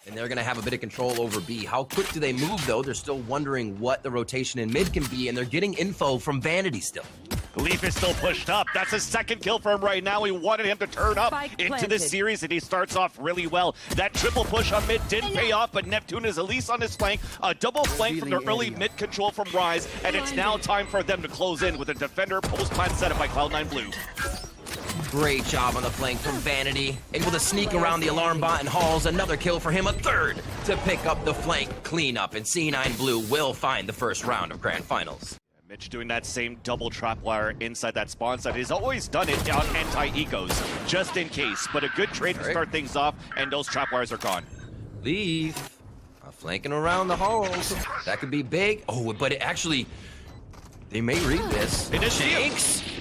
And they're going to have a bit of control over B. How quick do they move, though? They're still wondering what the rotation in mid can be, and they're getting info from Vanity still. Leaf is still pushed up. That's a second kill for him right now. We wanted him to turn up into this series, and he starts off really well. That triple push on mid didn't pay off, but Neptune is at least on his flank. A double flank from the early mid control from Rise, and it's now time for them to close in with a defender post-plant setup by Cloud9 Blue. Great job on the flank from Vanity. Able to sneak around the alarm bot and hauls another kill for him, a third to pick up the flank cleanup. And C9 Blue will find the first round of Grand Finals. Mitch doing that same double trap wire inside that spawn site. He's always done it on anti-ecos, just in case. But a good trade to start things off, and those trap wires are gone. Leaf flanking around the halls. That could be big. Oh, but it actually... They may read this.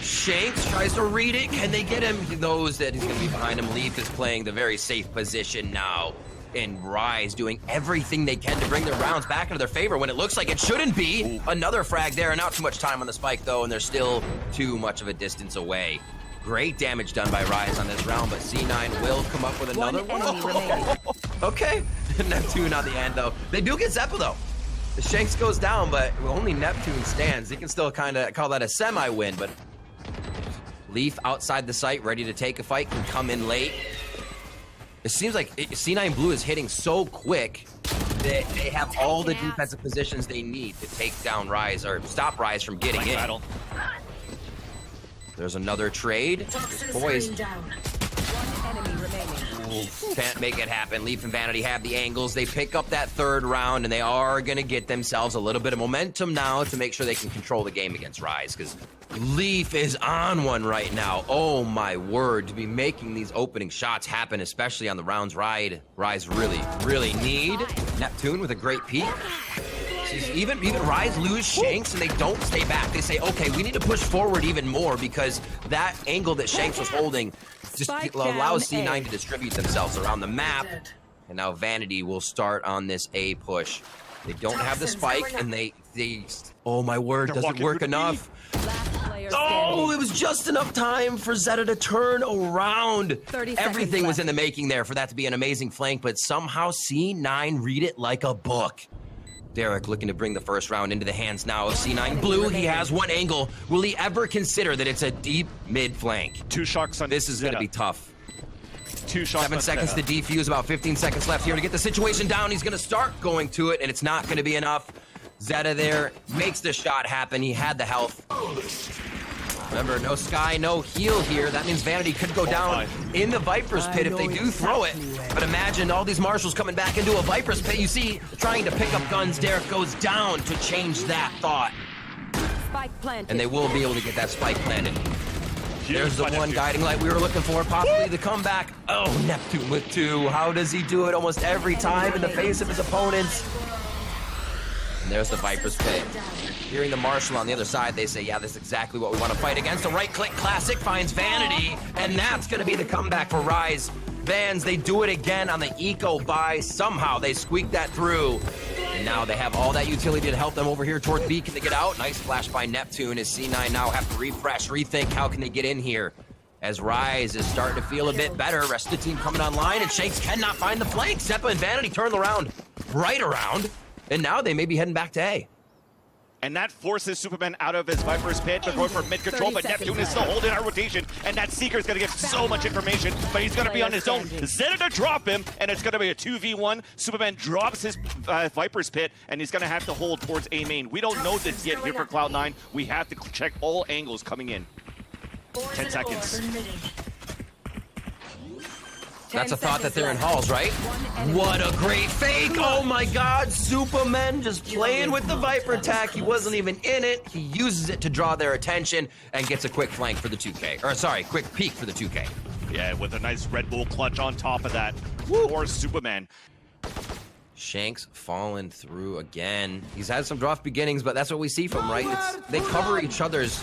Shanks tries to read it. Can they get him? He knows that he's going to be behind him. Leaf is playing the very safe position now. And Rise doing everything they can to bring their rounds back into their favor when it looks like it shouldn't be. Ooh. Another frag there. Not too much time on the spike, though, and they're still too much of a distance away. Great damage done by Rise on this round, but C9 will come up with another one. Okay. Neptune on the end, though. They do get Zeppa, though. The Shanks goes down, but only Neptune stands. He can still kind of call that a semi-win, but Leaf outside the site, ready to take a fight, can come in late. It seems like C9 Blue is hitting so quick that they have all the defensive positions they need to take down Rise, or stop Rise from getting in. Battle. There's another trade. Boys. Can't make it happen. Leaf and Vanity have the angles. They pick up that third round, and they are going to get themselves a little bit of momentum now to make sure they can control the game against Rise, because Leaf is on one right now. Oh, my word. To be making these opening shots happen, especially on the rounds Rise really need. Neptune with a great peek. Even Rise lose Shanks, and they don't stay back. They say, okay, we need to push forward even more, because that angle that Shanks was holding just allows C9 to distribute themselves around the map. And now Vanity will start on this A push. They don't have the spike, and they oh my word, does it work enough? Oh, it was just enough time for Zeta to turn around. Everything was in the making there for that to be an amazing flank, but somehow C9 read it like a book. Derek looking to bring the first round into the hands now of C9 Blue. He has one angle. Will he ever consider that it's a deep mid flank? 2 shocks on This is going to be tough. 2 shots. 7 seconds to defuse. About 15 seconds left here to get the situation down. He's going to start going to it, and it's not going to be enough. Zeta there makes the shot happen. He had the health. Remember, no Sky, no heal here. That means Vanity could go down in the Viper's pit if they do throw it. But imagine all these Marshals coming back into a Viper's pit. You see, trying to pick up guns, Derek goes down to change that thought. Spike planted. And they will be able to get that spike planted. There's the one guiding light we were looking for, possibly the comeback. Oh, Neptune with 2. How does he do it almost every time in the face of his opponents? And there's the Viper's pit. Hearing the Marshal on the other side, they say, yeah, this is exactly what we want to fight against. A right-click classic finds Vanity, and that's going to be the comeback for Rise. Vans, they do it again on the eco buy. Somehow they squeak that through. And now they have all that utility to help them over here towards B. Can they get out? Nice flash by Neptune as C9 now have to refresh, rethink how can they get in here. As Rise is starting to feel a bit better. Rest of the team coming online, and Shanks cannot find the flank. Zeppa and Vanity turn around, right around. And now they may be heading back to A. And that forces Superman out of his Viper's pit. They're going for mid control, but Neptune is still holding our rotation. And that Seeker's going to get so much information, but he's going to be on his own. Zeta to drop him, and it's going to be a 2v1. Superman drops his Viper's pit, and he's going to have to hold towards A main. We don't know this yet here for Cloud9. We have to check all angles coming in. 10 seconds. That's a thought that they're in halls, right? What a great fake! Oh my god, Superman just playing with the Viper attack. He wasn't even in it. He uses it to draw their attention and gets a quick flank for the 2K. Or sorry, quick peek for the 2K. Yeah, with a nice Red Bull clutch on top of that. Or Superman. Shanks falling through again. He's had some rough beginnings, but that's what we see from him, right? They cover each other's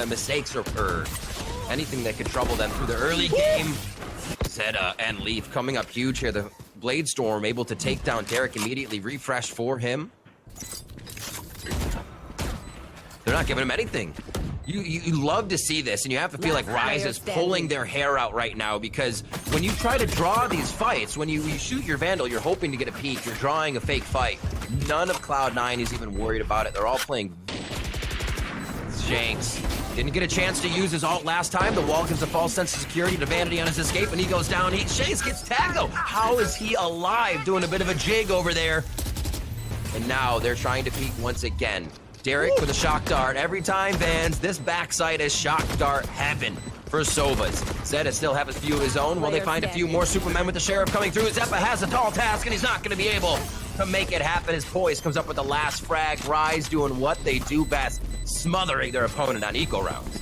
mistakes or anything that could trouble them through the early game. Zeta and Leaf coming up huge here. The Blade Storm able to take down Derek immediately. Refresh for him. They're not giving him anything. You love to see this, and you have to feel like Rise is pulling their hair out right now, because when you try to draw these fights, when you shoot your Vandal, you're hoping to get a peek, you're drawing a fake fight. None of Cloud9 is even worried about it. They're all playing Shanks. Didn't get a chance to use his ult last time. The wall gives a false sense of security to Vanity on his escape, and he goes down. Shanks gets tagged, though. How is he alive? Doing a bit of a jig over there. And now they're trying to peek once again. Derek with a shock dart. Every time, Vans, this backside is shock dart heaven for Sovas. Zeta still have a few of his own. Will they find a few more Supermen with the Sheriff coming through? Zeppa has a tall task, and he's not going to be able to make it happen. His poise comes up with the last frag. Rise doing what they do best, smothering their opponent on eco rounds.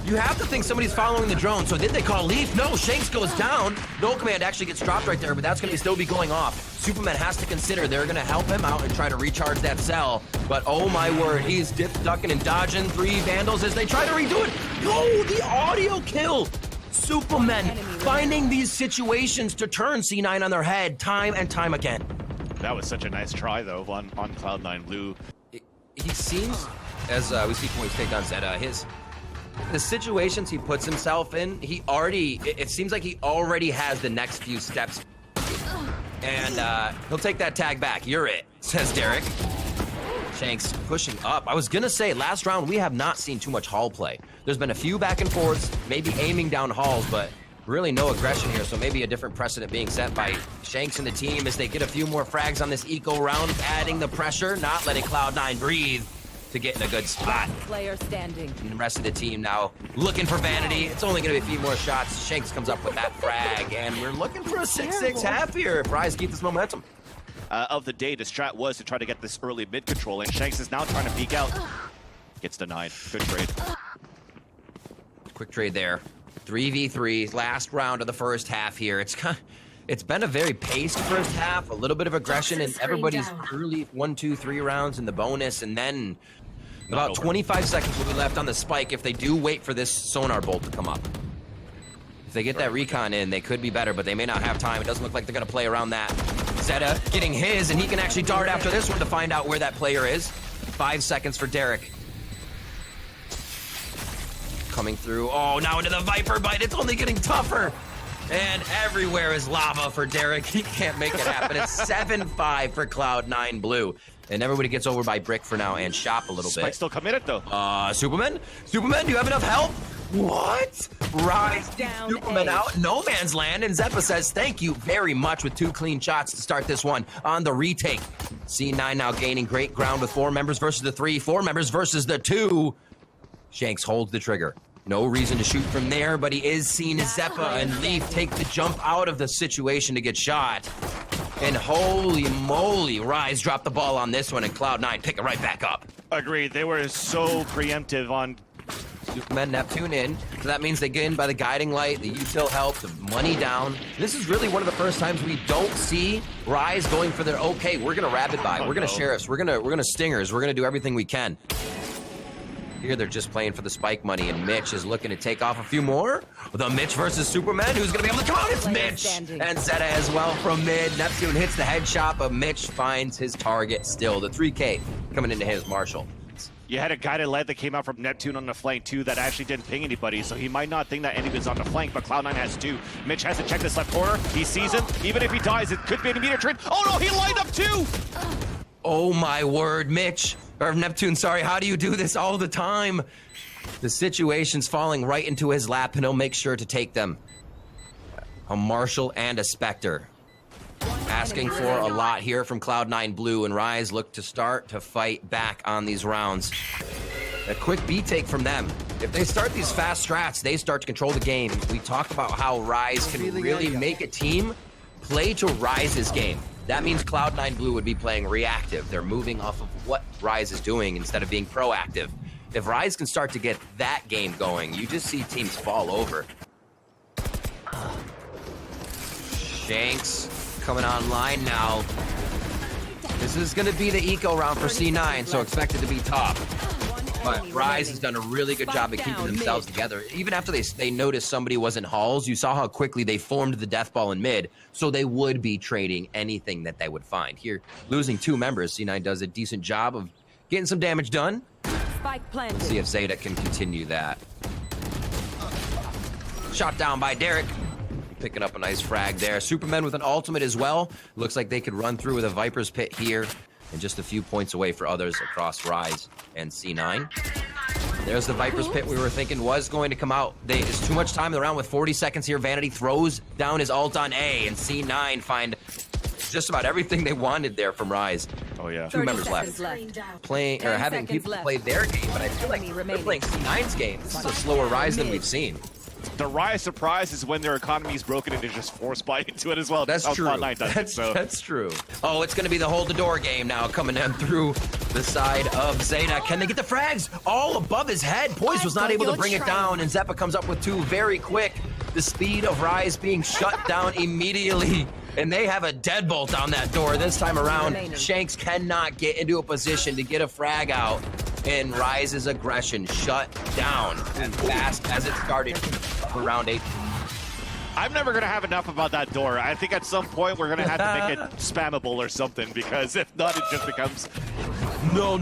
You have to think somebody's following the drone. So did they call Leaf? No, Shanks goes down. No command actually gets dropped right there, but that's going to still be going off. Superman has to consider they're going to help him out and try to recharge that cell. But oh my word, he's dip, ducking, and dodging 3 Vandals as they try to redo it. Oh, the audio kill. Supermen finding these situations to turn C9 on their head time and time again. That was such a nice try, though, on Cloud9 Blue. He seems, as we see when we take down Zeta, the situations he puts himself in, it seems like he already has the next few steps. And he'll take that tag back. You're it, says Derek. Shanks pushing up. I was gonna say, last round, we have not seen too much hall play. There's been a few back and forths, maybe aiming down halls, but really no aggression here, so maybe a different precedent being set by Shanks and the team as they get a few more frags on this eco round, adding the pressure, not letting Cloud9 breathe to get in a good spot. Player standing. And the rest of the team now looking for Vanity. It's only going to be a few more shots. Shanks comes up with that frag, and we're looking for a 6-6 half here if Rise keep this momentum. Of the day, the strat was to try to get this early mid control, and Shanks is now trying to peek out. Gets denied. Good trade. Quick trade there. 3v3, last round of the first half here. It's been a very paced first half, a little bit of aggression in everybody's early 1, 2, 3 rounds in the bonus, and then about 25 seconds will be left on the spike if they do wait for this sonar bolt to come up. If they get that recon in, they could be better, but they may not have time. It doesn't look like they're going to play around that. Zeta getting his, and he can actually dart after this one to find out where that player is. 5 seconds for Derek. Coming through. Oh, now into the Viper bite. It's only getting tougher. And everywhere is lava for Derek. He can't make it happen. It's 7-5 for Cloud9 Blue. And everybody gets over by Brick for now and Shop a little bit. Spike still committed, though. Superman? Superman, do you have enough help? What? Rise down Superman out. No man's land. And Zeppa says thank you very much with 2 clean shots to start this one on the retake. C9 now gaining great ground with 4 members versus the 3. 4 members versus the 2. Shanks holds the trigger. No reason to shoot from there, but he is seen as Zeppa and Leaf take the jump out of the situation to get shot. And holy moly, Rise dropped the ball on this one, and Cloud9 pick it right back up. Agreed. They were so preemptive on Superman Neptune in, so that means they get in by the guiding light, the util help, the money down. This is really one of the first times we don't see Rise going for their, okay, we're gonna rapid buy, we're gonna sheriffs, we're gonna stingers, we're gonna do everything we can. Here they're just playing for the spike money, and Mitch is looking to take off a few more. The Mitch versus Superman, who's going to be able to come out? It's Mitch! And Zeta as well from mid. Neptune hits the headshot, but Mitch finds his target still. The 3K coming into his Marshall. You had a guided lead that came out from Neptune on the flank, too, that actually didn't ping anybody, so he might not think that anybody's on the flank, but Cloud9 has 2. Mitch has to check this left corner. He sees him. Even if he dies, it could be an immediate trade. Oh, no, he lined up 2! Oh, my word, Mitch. Or Neptune, sorry, how do you do this all the time? The situation's falling right into his lap, and he'll make sure to take them. A Marshall and a Spectre. Asking for a lot here from Cloud9 Blue, and Rise look to start to fight back on these rounds. A quick B take from them. If they start these fast strats, they start to control the game. We talked about how Rise can really make a team play to Rise's game. That means Cloud9 Blue would be playing reactive. They're moving off of what Rise is doing instead of being proactive. If Rise can start to get that game going, you just see teams fall over. Shanks coming online now. This is going to be the eco round for C9, so expect it to be tough. But Rise has done a really good job of keeping themselves together. Even after they noticed somebody was in halls, you saw how quickly they formed the death ball in mid, so they would be trading anything that they would find. Here, losing 2 members, C9 does a decent job of getting some damage done. Spike planted. See if Zeta can continue that. Shot down by Derek. Picking up a nice frag there. Supermen with an ultimate as well. Looks like they could run through with a Viper's Pit here. And just a few points away for others across Rise and C9. There's the Viper's Pit we were thinking was going to come out. There's too much time in the round with 40 seconds here. Vanity throws down his ult on A, and C9 find just about everything they wanted there from Rise. Oh, yeah. 2 members left. Playing, or having people play their game, but I feel like they're playing C9's game. This is a slower Rise than we've seen. The Rise surprise is when their economy is broken and they just force buy into it as well. That's true. That's true. Oh, it's going to be the hold the door game now coming in through the side of Zeta. Can they get the frags all above his head? Poise was not able to bring it down, and Zeppa comes up with 2 very quick. The speed of Rise being shut down immediately. And they have a deadbolt on that door this time around. Shanks cannot get into a position to get a frag out. And Rise's aggression shut down as fast as it started for round 8. I'm never going to have enough about that door. I think at some point we're going to have to make it spammable or something, because if not, it just becomes... No.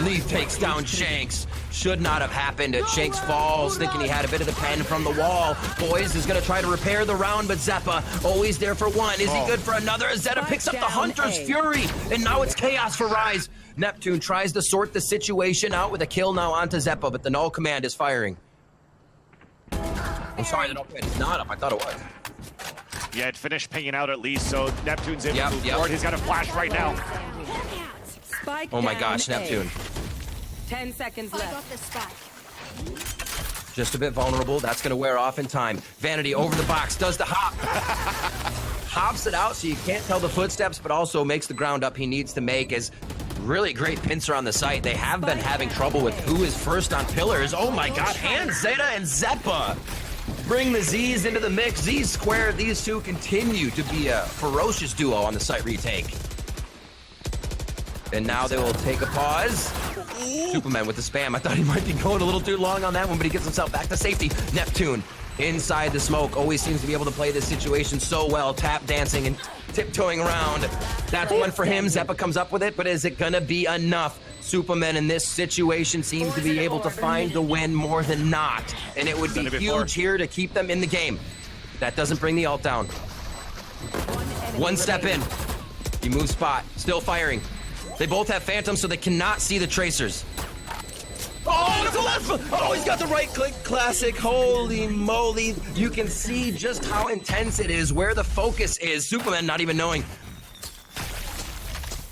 Leaf takes down Shanks. Should not have happened. Shanks falls, thinking he had a bit of the pen from the wall. Boys is going to try to repair the round, but Zeppa always there for one. Is he good for another? Zeta picks up the Hunter's Fury, and now it's chaos for Rise. Neptune tries to sort the situation out with a kill now onto Zeppa, but the null command is firing. I'm sorry, the null command is not up. I thought it was. Yeah, it finished pinging out at least, so Neptune's able to move forward. He's got a flash right now. Spike oh my gosh, Neptune. 10 seconds left. Just a bit vulnerable. That's going to wear off in time. Vanity over the box, does the hop. Hops it out so you can't tell the footsteps, but also makes the ground up he needs to make as really great pincer on the site. They have been having trouble with who is first on pillars. Oh my god, and Zeta and Zeppa bring the Z's into the mix. Z's squared. These two continue to be a ferocious duo on the site retake. And now they will take a pause. Superman with the spam. I thought he might be going a little too long on that one, but he gets himself back to safety. Neptune inside the smoke. Always seems to be able to play this situation so well. Tap dancing and tiptoeing around. That's one for him. Zeppa comes up with it, but is it gonna be enough? Superman in this situation seems to be able to find the win more than not. And it would be huge here to keep them in the game. That doesn't bring the ult down. One step in. He moves spot. Still firing. They both have phantoms, so they cannot see the tracers. Oh, it's the left foot! Oh, he's got the right click classic. Holy moly. You can see just how intense it is, where the focus is. Superman not even knowing.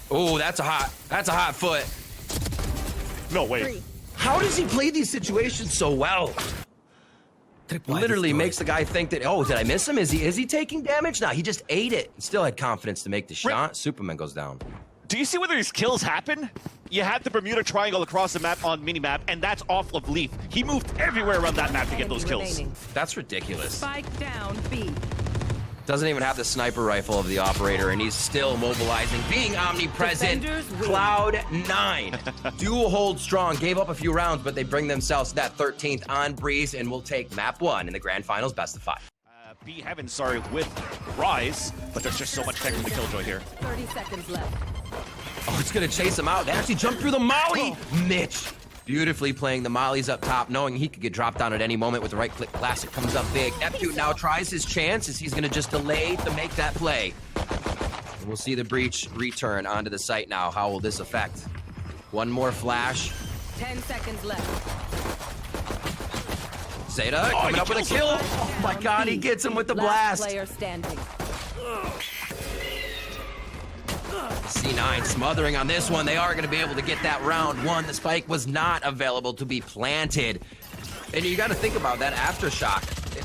Oh, that's a hot foot. No way. How does he play these situations so well? Literally makes the guy think that, oh, did I miss him? Is he taking damage? Nah, he just ate it. Still had confidence to make the shot. Superman goes down. Do you see where these kills happen? You had the Bermuda Triangle across the map on minimap, and that's off of Leaf. He moved everywhere around that map to get those kills. That's ridiculous. Spike down B. Doesn't even have the sniper rifle of the operator, and he's still mobilizing, being omnipresent. Cloud9 do hold strong, gave up a few rounds, but they bring themselves to that 13th on Breeze, and will take map 1 in the grand finals, best of 5. B Heaven, sorry, with Rise, but there's just so much tech in the killjoy here. 30 seconds left. Oh, it's gonna chase him out. They actually jump through the molly. Mitch beautifully playing the mollies up top, knowing he could get dropped down at any moment with the right click classic. Comes up big. Neptune now tries his chance as he's gonna just delay to make that play. And we'll see the breach return onto the site now. How will this affect? One more flash. 10 seconds left. Zeta coming up with a kill. Oh my god, he gets him with the blast. Player standing. C9 smothering on this one. They are going to be able to get that round 1. The spike was not available to be planted. And you got to think about that aftershock.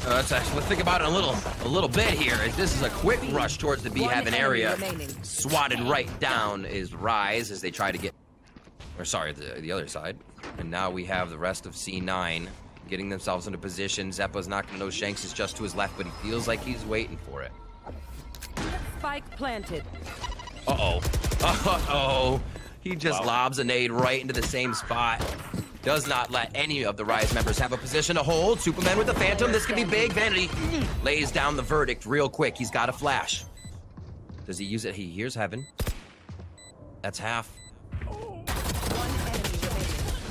Let's think about it a little bit here. This is a quick rush towards the B Heaven area. Swatted right down is Rise as they try to get, or sorry, the other side. And now we have the rest of C9 getting themselves into position. Zeppa's not going to know Shanks is just to his left, but he feels like he's waiting for it. Spike planted. Uh-oh. Uh-oh. He just lobs a nade right into the same spot. Does not let any of the Rise members have a position to hold. Superman with the Phantom. This could be big. Vanity lays down the verdict real quick. He's got a flash. Does he use it? He hears Heaven. That's half.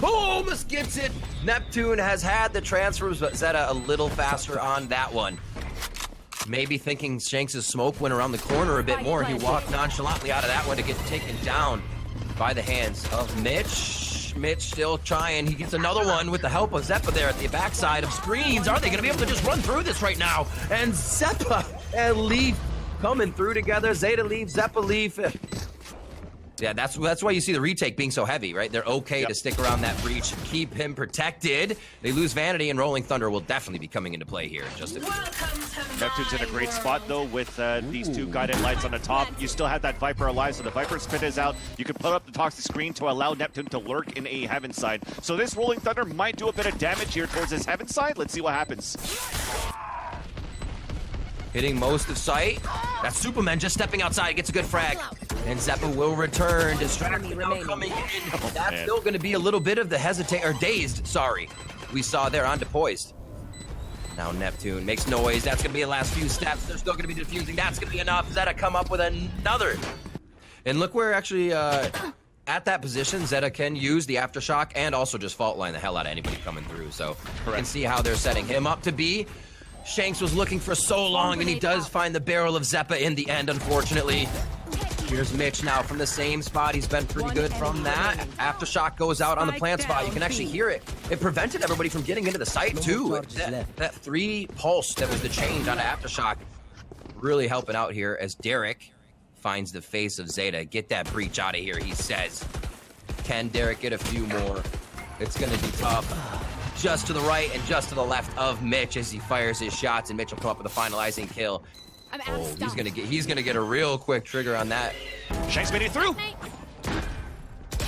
almost gets it. Neptune has had the transfers, but Zeta a little faster on that one. Maybe thinking Shanks' smoke went around the corner a bit more. He walked nonchalantly out of that one to get taken down by the hands of Mitch. Mitch still trying. He gets another one with the help of Zeppa there at the backside of screens. Are they going to be able to just run through this right now? And Zeppa and Leaf coming through together. Zeta Leaf, Zeppa Leaf. Yeah, that's why you see the retake being so heavy, right? They're okay to stick around that breach, keep him protected. They lose Vanity, and Rolling Thunder will definitely be coming into play here. Neptune's in a great spot, though, with these two guided lights on the top. You still have that Viper alive, so the Viper's spit is out. You can put up the toxic screen to allow Neptune to lurk in a Heaven side. So this Rolling Thunder might do a bit of damage here towards this Heaven side. Let's see what happens. Hitting most of sight. That Superman just stepping outside, gets a good frag. And Zeppa will return. Distracted now coming in. That's still going to be a little bit of the hesitate, or dazed, sorry. We saw there on Depoised. Now Neptune makes noise. That's going to be the last few steps. They're still going to be defusing. That's going to be enough. Zeta come up with another. And look where actually, at that position, Zeta can use the Aftershock and also just fault line the hell out of anybody coming through. So you can see how they're setting him up to be. Shanks was looking for so long, and he does find the barrel of Zeppa in the end, unfortunately. Here's Mitch now from the same spot. He's been pretty good from that. Aftershock goes out on the plant spot. You can actually hear it. It prevented everybody from getting into the site, too. That 3 pulse that was the change on Aftershock really helping out here as Derek finds the face of Zeta. Get that breach out of here, he says. Can Derek get a few more? It's going to be tough. Just to the right and just to the left of Mitch as he fires his shots, and Mitch will come up with a finalizing kill. Oh, he's gonna get a real quick trigger on that. Shanks made it through.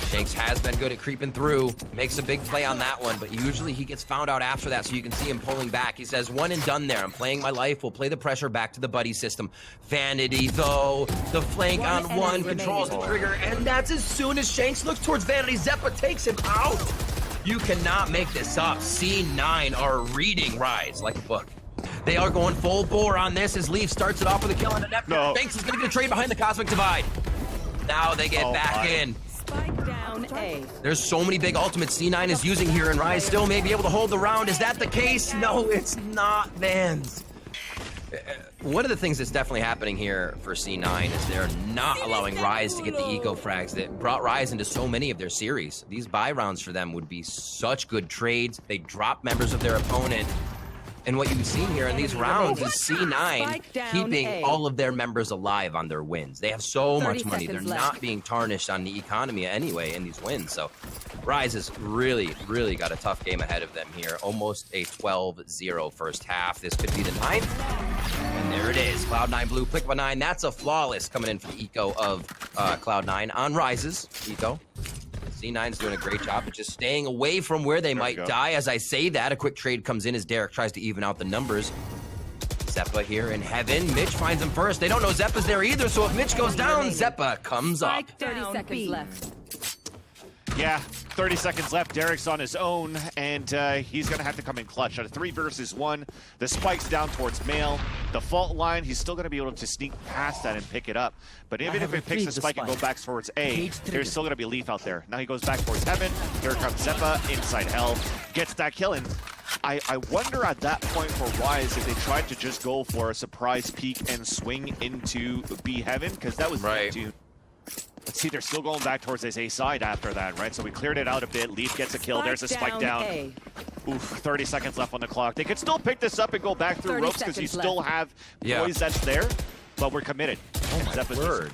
Shanks has been good at creeping through, makes a big play on that one, but usually he gets found out after that, so you can see him pulling back. He says, one and done there. I'm playing my life. We'll play the pressure back to the buddy system. Vanity, though, the flank on one controls the trigger, and that's as soon as Shanks looks towards Vanity, Zeppa takes him out. You cannot make this up. C9 are reading Rise like a book. They are going full bore on this as Leaf starts it off with a kill on the Neptune. No. Shanks is going to get a trade behind the Cosmic Divide. Now they get back in. Spike down A. There's so many big ultimates C9 is using here, and Rise still may be able to hold the round. Is that the case? No, it's not, Vans. One of the things that's definitely happening here for C9 is they're not allowing Rise to get the eco frags that brought Rise into so many of their series. These buy rounds for them would be such good trades. They drop members of their opponent. And what you've seen here in these rounds is C9 keeping all of their members alive on their wins. They have so much money. They're not being tarnished on the economy anyway in these wins. So Rise has really, really got a tough game ahead of them here. Almost a 12-0 first half. This could be the 9th. And there it is. Cloud9 blue, pick up a 9. That's a flawless coming in for the eco of Cloud9 on Rise's eco. C9's doing a great job of just staying away from where they might die. As I say that, a quick trade comes in as Derek tries to even out the numbers. Zeppa here in heaven. Mitch finds him first. They don't know Zeppa's there either, so if Mitch goes down, Zeppa comes up. 30 seconds left. Yeah, 30 seconds left. Derek's on his own, and he's going to have to come in clutch. At a 3 versus 1, the spike's down towards Mail. The fault line, he's still going to be able to sneak past that and pick it up. But even if it picks the spike and go back towards A, there's still going to be Leaf out there. Now he goes back towards Heaven. Here comes Zeppa inside Hell. Gets that kill in. I wonder at that point for Rise if they tried to just go for a surprise peek and swing into B Heaven, because that was right. Let's see, they're still going back towards this A side after that, right? So we cleared it out a bit. Leaf gets a kill. There's a spike down. Oof, 30 seconds left on the clock. They could still pick this up and go back through ropes because you still have boys that's there, but we're committed. Oh my word.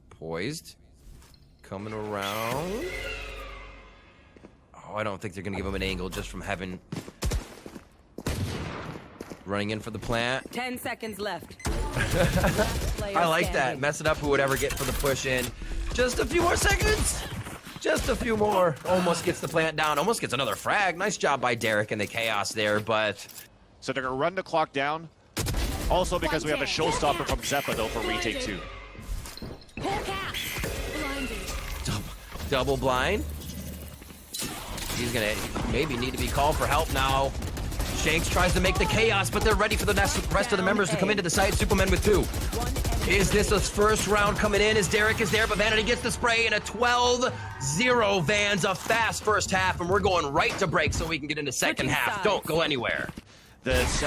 Poised. Coming around. Oh, I don't think they're going to give him an angle just from Heaven. Running in for the plant. 10 seconds left. I like that. Mess it up who would ever get for the push in. Just a few more seconds. Just a few more. Almost gets the plant down. Almost gets another frag. Nice job by Derek and the chaos there, but... So they're going to run the clock down. Also because we have a showstopper from Zeppa, though, for retake 2. Double blind. He's going to maybe need to be called for help now. Shanks tries to make the chaos, but they're ready for the rest of the members to come into the site. Superman with 2. Is this a first round coming in as Derek is there, but Vanity gets the spray and a 12-0 Vans, a fast first half, and we're going right to break so we can get into second half. Don't go anywhere. There's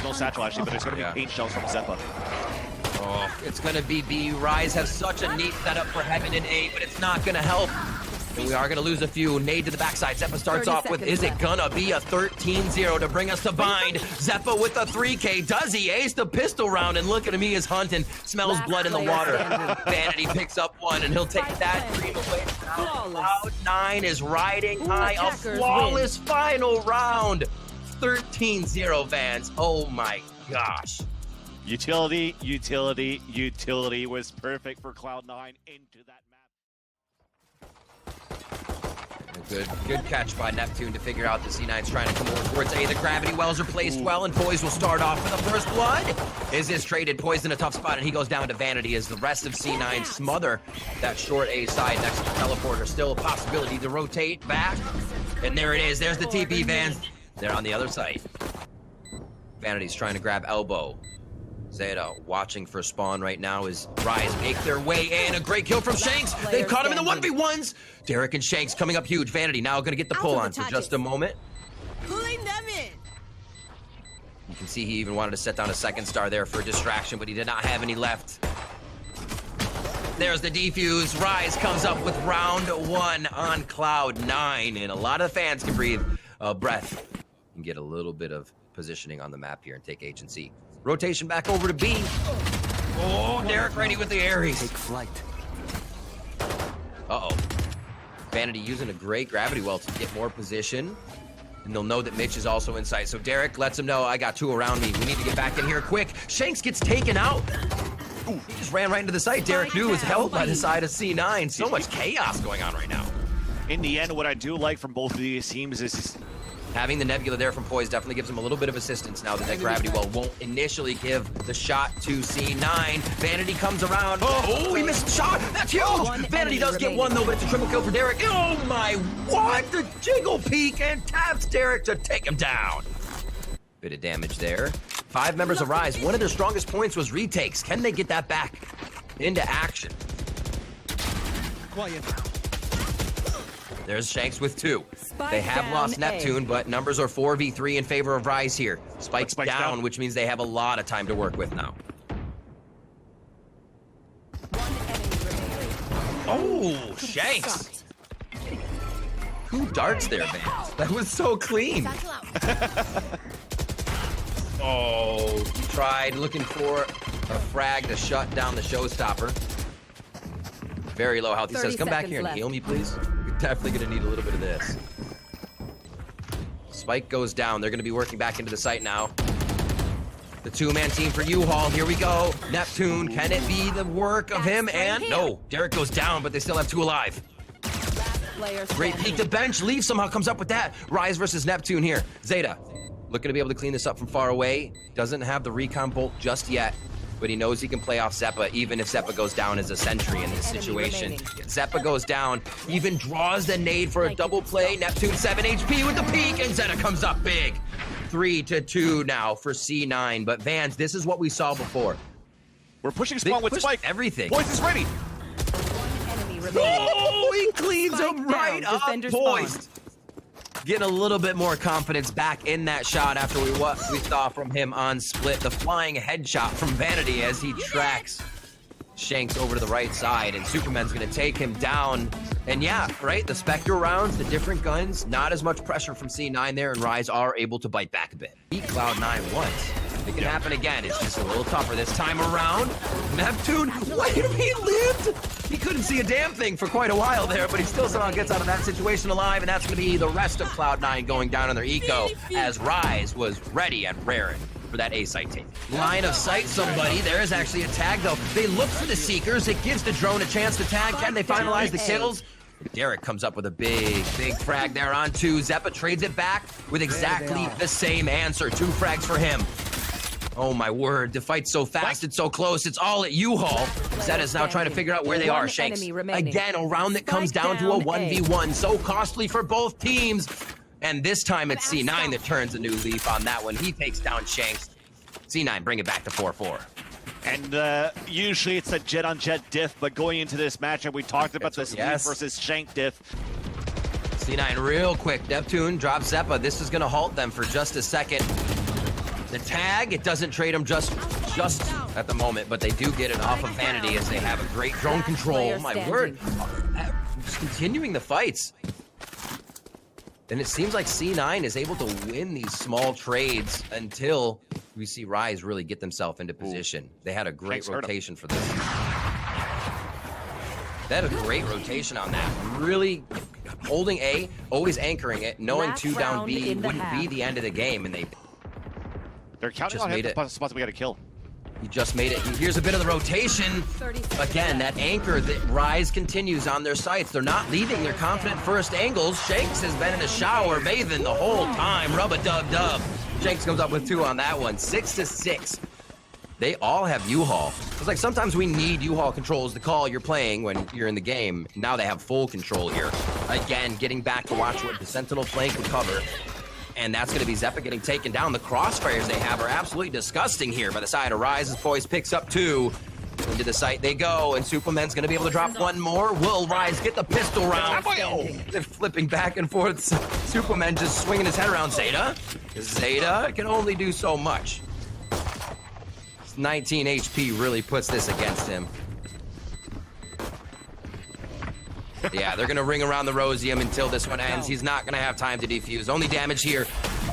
no satchel actually, but there's going to be paint shells from Zeppa. Oh, it's going to be B. Rise has such a neat setup for Heaven and A, but it's not going to help. And we are going to lose a few. Nade to the backside. Zeppa starts off with, is it going to be a 13-0 to bring us to bind? Zeppa with a 3K. Does he ace the pistol round? And look at him, he is hunting. Smells blood in the water. Vanity picks up one, and he'll take that dream away. Cloud9 is riding high. A flawless final round. 13-0 Vans. Oh my gosh. Utility was perfect for Cloud9 into that map. Good catch by Neptune to figure out the C9's trying to come over towards A. The gravity wells are placed well, and Poise will start off for the first blood. Is this traded? Poise in a tough spot, and he goes down to Vanity as the rest of C9 smother that short A side next to the teleporter. Still a possibility to rotate back. And there it is. There's the TP Vans. They're on the other side. Vanity's trying to grab elbow. Zeta watching for spawn right now as Rise make their way in. A great kill from Shanks. They've caught him in the 1v1s. Derek and Shanks coming up huge. Vanity now going to get the pull on for just a moment. Pulling them in. You can see he even wanted to set down a second star there for a distraction, but he did not have any left. There's the defuse. Rise comes up with round one on Cloud9, and a lot of fans can breathe a breath and get a little bit of positioning on the map here and take agency. Rotation back over to B. Oh, Derek ready with the Aries. Take flight. Uh-oh. Vanity using a great gravity well to get more position. And they'll know that Mitch is also inside. So Derek lets him know, I got two around me. We need to get back in here quick. Shanks gets taken out. Ooh, he just ran right into the site. Derek knew was held by the side of C9. So much chaos going on right now. In the end, what I do like from both of these teams is having the Nebula there from Poise definitely gives him a little bit of assistance now that gravity well won't initially give the shot to C9. Vanity comes around. Oh, he missed the shot. That's huge. Vanity does get one, though, but it's a triple kill for Derek. Oh, my. What? The jiggle peek and taps Derek to take him down. Bit of damage there. 5 members of Rise. One of their strongest points was retakes. Can they get that back into action? Quiet. There's Shanks with 2. Spike they have down lost A. Neptune, but numbers are 4v3 in favor of Rise here. Spike's down, which means they have a lot of time to work with now. Oh, Shanks! 2 darts there, man. That was so clean. Oh, he tried looking for a frag to shut down the showstopper. Very low health. He says, come back here and heal me, please. We're definitely going to need a little bit of this. Spike goes down. They're going to be working back into the site now. The 2-man team for U-Haul. Here we go. Neptune. Can it be the work of him? And no. Derek goes down, but they still have 2 alive. Great peek to bench. Leaf somehow comes up with that. Rise versus Neptune here. Zeta looking to be able to clean this up from far away. Doesn't have the recon bolt just yet, but he knows he can play off Zeppa, even if Zeppa goes down as a sentry in this situation. Zeppa goes down, even draws the nade for a double play. Neptune 7 HP with the peek, and Zeta comes up big. 3-2 now for C9, but Vans, this is what we saw before. We're pushing spawn with Spike. Everything. Poise is ready. Oh, he cleans him right up, Poised. Getting a little bit more confidence back in that shot after what we saw from him on Split. The flying headshot from Vanity as he tracks Shanks over to the right side, and Superman's gonna take him down. And yeah, right, the Spectre rounds, the different guns, not as much pressure from C9 there, and Rise are able to bite back a bit. Beat Cloud9 once. It can happen again. It's just a little tougher this time around. Neptune, wait, he lived! He couldn't see a damn thing for quite a while there, but he still somehow gets out of that situation alive, and that's going to be the rest of Cloud9 going down on their eco, as Rise was ready and raring for that A site take. Line of sight somebody. There is actually a tag, though. They look for the Seekers. It gives the drone a chance to tag. Can they finalize the kills? Derek comes up with a big frag there on 2. Zeppa trades it back with exactly the same answer. 2 frags for him. Oh my word, the fight's so fast, it's so close, it's all at U-Haul. Zeta's now trying to figure out where they are, Shanks. Again, a round that comes down to a 1v1, so costly for both teams. And this time it's C9 that turns a new leaf on that one. He takes down Shanks. C9 bring it back to 4-4. And usually it's a jet-on-jet diff, but going into this matchup, we talked about this Yes. Leaf versus Shank diff. C9 real quick. Neptune drops Zeppa. This is going to halt them for just a second. The tag, it doesn't trade them just at the moment, but they do get it off of Vanity as they have a great drone control. Oh, my word. Just continuing the fights. And it seems like C9 is able to win these small trades until we see Rise really get themselves into position. They had a great rotation for this. They had a great rotation on that. Really holding A, always anchoring it, knowing Last 2 down round B in the wouldn't be half. the end of the game, and They're counting Just on made him it. the spots we got to kill. he just made it. Here's a bit of the rotation. 30 seconds Again, that anchor that Rise continues on their sights. They're not leaving their confident first angles. Shanks has been in the shower bathing the whole time. Rub-a-dub-dub. Shanks comes up with 2 on that one. 6-6. They all have U-Haul. It's like sometimes we need U-Haul controls to call you're playing when you're in the game. Now they have full control here. Again, getting back to watch what the Sentinel flank would cover. And that's going to be Zeppa getting taken down. The crossfires they have are absolutely disgusting here by the side of Rise. As Boys picks up 2. Into the site they go, and Superman's going to be able to drop 1 more. Will Rise get the pistol round? They're flipping back and forth. Superman just swinging his head around. Zeta can only do so much. 19 HP really puts this against him. Yeah, they're going to ring around the Rosium until this one ends. He's not going to have time to defuse. Only damage here.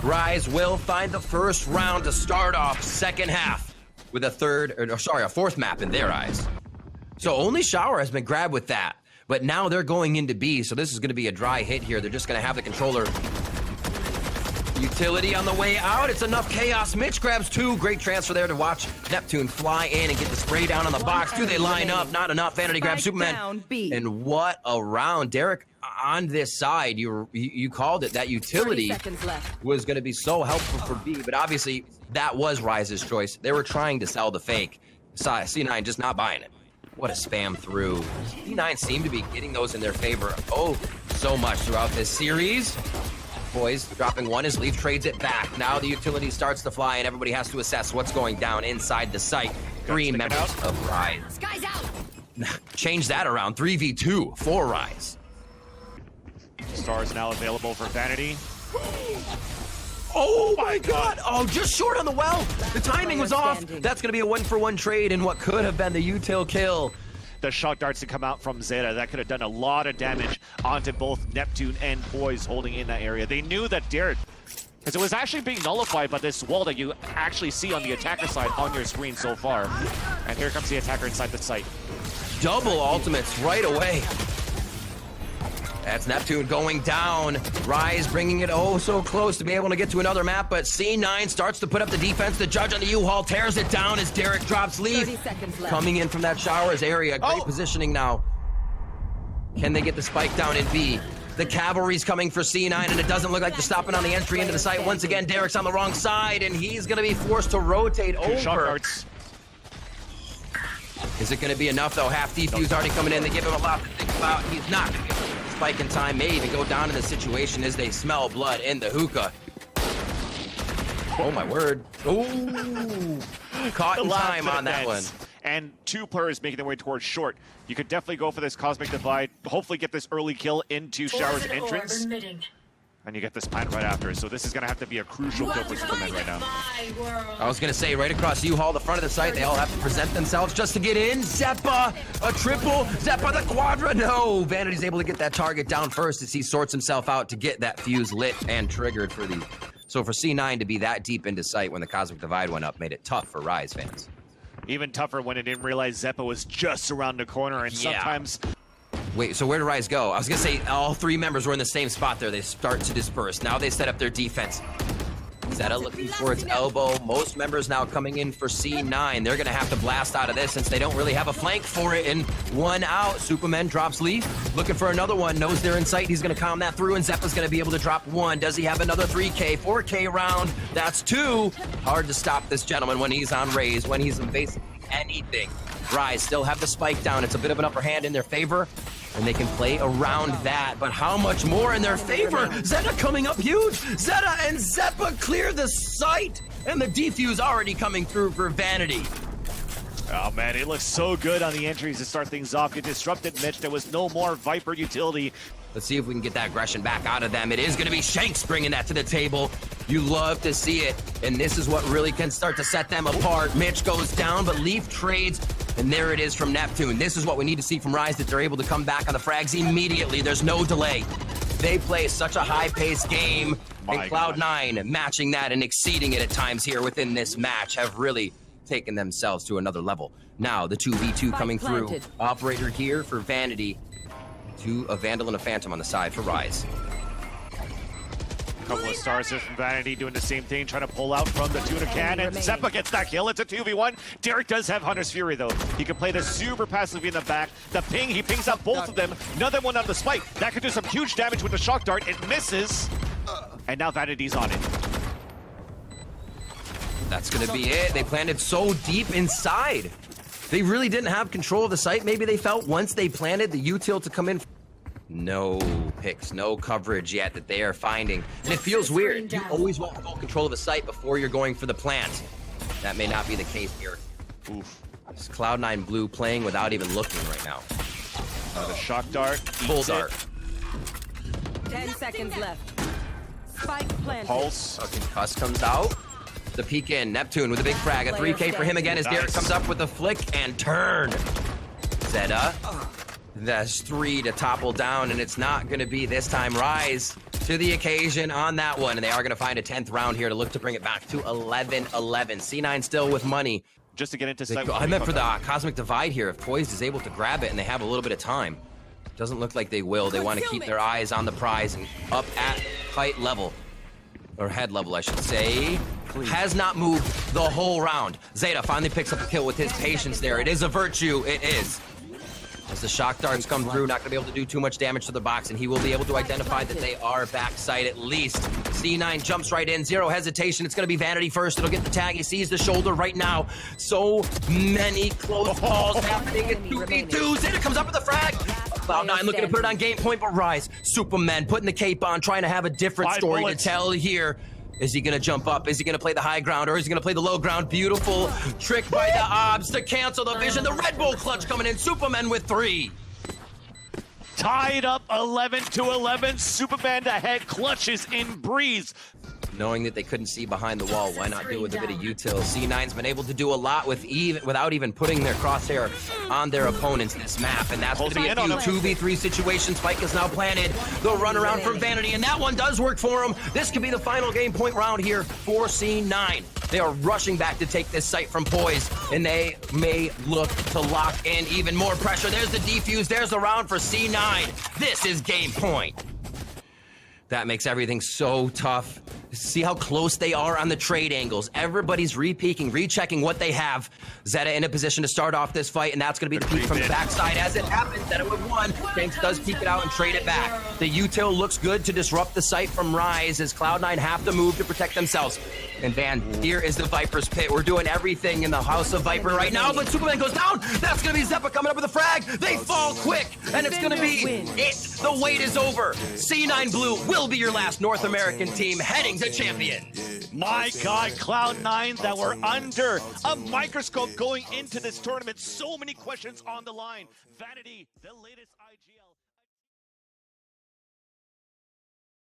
Rise will find the first round to start off second half with a fourth map in their eyes. So only Shower has been grabbed with that. But now they're going into B, so this is going to be a dry hit here. They're just going to have the controller. Utility on the way out. It's enough chaos. Mitch grabs 2. Great transfer there to watch Neptune fly in and get the spray down on the box. Do they line up? Not enough. Vanity grabs Superman. Down, B. And what a round. Derek, on this side, you called it. That 30 utility seconds left. was going to be so helpful for B, but obviously that was Rise's choice. They were trying to sell the fake. C9 just not buying it. What a spam through. C9 seemed to be getting those in their favor so much throughout this series. Boys dropping 1 as Leaf trades it back. Now the utility starts to fly and everybody has to assess what's going down inside the site. 3 members of Rise. Sky's out. Change that around. 3v2 for Rise. Stars now available for Vanity. Oh my god! Oh, just short on the well! The timing was off! That's gonna be a 1-for-1 trade in what could have been the util kill. The shock darts to come out from Zeta, that could have done a lot of damage onto both Neptune and Boys holding in that area. They knew that Derek, because it was actually being nullified by this wall that you actually see on the attacker side on your screen so far. And here comes the attacker inside the site. Double ultimates right away. That's Neptune going down. Rise bringing it so close to be able to get to another map, but C9 starts to put up the defense. The judge on the U-Haul tears it down as Derek drops Leaf. 30 seconds left. Coming in from that Showers area. Great positioning now. Can they get the spike down in B? The cavalry's coming for C9, and it doesn't look like they're stopping on the entry into the site. Once again, Derek's on the wrong side, and he's going to be forced to rotate over. Shock darts. Is it going to be enough, though? Half defuse already coming in. They give him a lot to think about. He's not going to get the spike in time. May even go down in the situation as they smell blood in the hookah. Oh, my word. Ooh. Caught in time on that one. And 2 players making their way towards short. You could definitely go for this Cosmic Divide, hopefully get this early kill into Shower's entrance. And you get this plant right after. So this is going to have to be a crucial kill for Superman right now. I was going to say, right across U-Haul, the front of the site, they all have to present themselves just to get in. Zeppa, a triple. Zeppa, the quadra. No, Vanity's able to get that target down first as he sorts himself out to get that fuse lit and triggered for the... So for C9 to be that deep into sight when the Cosmic Divide went up made it tough for Rise fans. Even tougher when it didn't realize Zeppa was just around the corner, and sometimes... Wait, so where did Rise go? I was going to say all 3 members were in the same spot there. They start to disperse. Now they set up their defense. Zeta looking for its elbow. Most members now coming in for C9. They're going to have to blast out of this since they don't really have a flank for it. And 1 out. Superman drops Leaf. Looking for another one. Knows they're in sight. He's going to calm that through. And Zeppa's going to be able to drop 1. Does he have another 3K, 4K round? That's 2. Hard to stop this gentleman when he's on raise, when he's invasive. Anything. Rise still have the spike down. It's a bit of an upper hand in their favor, and they can play around that. But how much more in their favor? Zeta coming up huge. Zeta and Zeppa clear the site, and the defuse already coming through for Vanity. Oh man, it looks so good on the entries to start things off. It disrupted Mitch. There was no more Viper utility. Let's see if we can get that aggression back out of them. It is going to be Shanks bringing that to the table. You love to see it, and this is what really can start to set them apart. Mitch goes down, but Leaf trades, and there it is from Neptune. This is what we need to see from Rise, that they're able to come back on the frags immediately. There's no delay. They play such a high-paced game, and Cloud9 matching that and exceeding it at times here within this match have really taken themselves to another level. Now, the 2v2 coming through. Operator here for Vanity. A Vandal and a Phantom on the side for Rise. A couple of stars here from Vanity doing the same thing, trying to pull out from the tuna can, and Zeppa gets that kill. It's a 2v1. Derek does have Hunter's Fury, though. He can play this super passively in the back. The ping, he pings out both of them. Another one on the spike. That could do some huge damage with the shock dart. It misses. And now Vanity's on it. That's going to be it. They planted so deep inside. They really didn't have control of the site. Maybe they felt once they planted the util to come in. No picks, no coverage yet that they are finding. And it feels weird. You always want full control of the site before you're going for the plant. That may not be the case here. Oof. This Cloud9 blue playing without even looking right now. The shock dart. Full dart. 10 seconds left. Spike planted. Pulse. Cuss comes out. The peek in. Neptune with a big frag. A 3K for him again as Derek comes up with a flick and turn. Zeta. That's 3 to topple down, and it's not going to be this time. Rise to the occasion on that one, and they are going to find a 10th round here to look to bring it back to 11-11. C9 still with money. Just to get into sight. I meant for the Cosmic Divide here. If Poised is able to grab it and they have a little bit of time. Doesn't look like they will. They want to keep their eyes on the prize and up at height level. Or head level, I should say. Has not moved the whole round. Zeta finally picks up a kill with his patience there. It is a virtue. It is. As the shock darts come through, not going to be able to do too much damage to the box, and he will be able to identify that they are backside at least. C9 jumps right in, zero hesitation. It's going to be Vanity first. It'll get the tag. He sees the shoulder right now. So many close calls happening in 2v2. Zeta comes up with the frag. Cloud9 looking to put it on game point, but Rise, Superman putting the cape on, trying to have a different story to tell here. Is he going to jump up? Is he going to play the high ground, or is he going to play the low ground? Beautiful trick by the Obs to cancel the vision. The Red Bull clutch coming in. Superman with 3. Tied up 11-11. Superman ahead, clutches in Breeze. Knowing that they couldn't see behind the wall, why not do it with a bit of util? C9's been able to do a lot with without even putting their crosshair on their opponents this map, and that's going to be a 2v3 situation. Spike is now planted. The run around from Vanity, and that one does work for him. This could be the final game point round here for C9. They are rushing back to take this site from Poise, and they may look to lock in even more pressure. There's the defuse. There's the round for C9. This is game point. That makes everything so tough. See how close they are on the trade angles. Everybody's re-peeking, rechecking what they have. Zeta in a position to start off this fight, and that's going to be the peek from the backside. As it happens, Zeta with 1. Tanks does peek it out and trade it back. The util looks good to disrupt the site from Rise as Cloud9 have to move to protect themselves. And Van, here is the Viper's pit. We're doing everything in the House of Viper right now, but Superman goes down. That's going to be Zeppa coming up with a frag. They fall quick, and it's going to be it. The wait is over. C9 Blue will be your last North American team heading to champion. My God, Cloud9 that were under a microscope going into this tournament. So many questions on the line. Vanity, the latest IGL.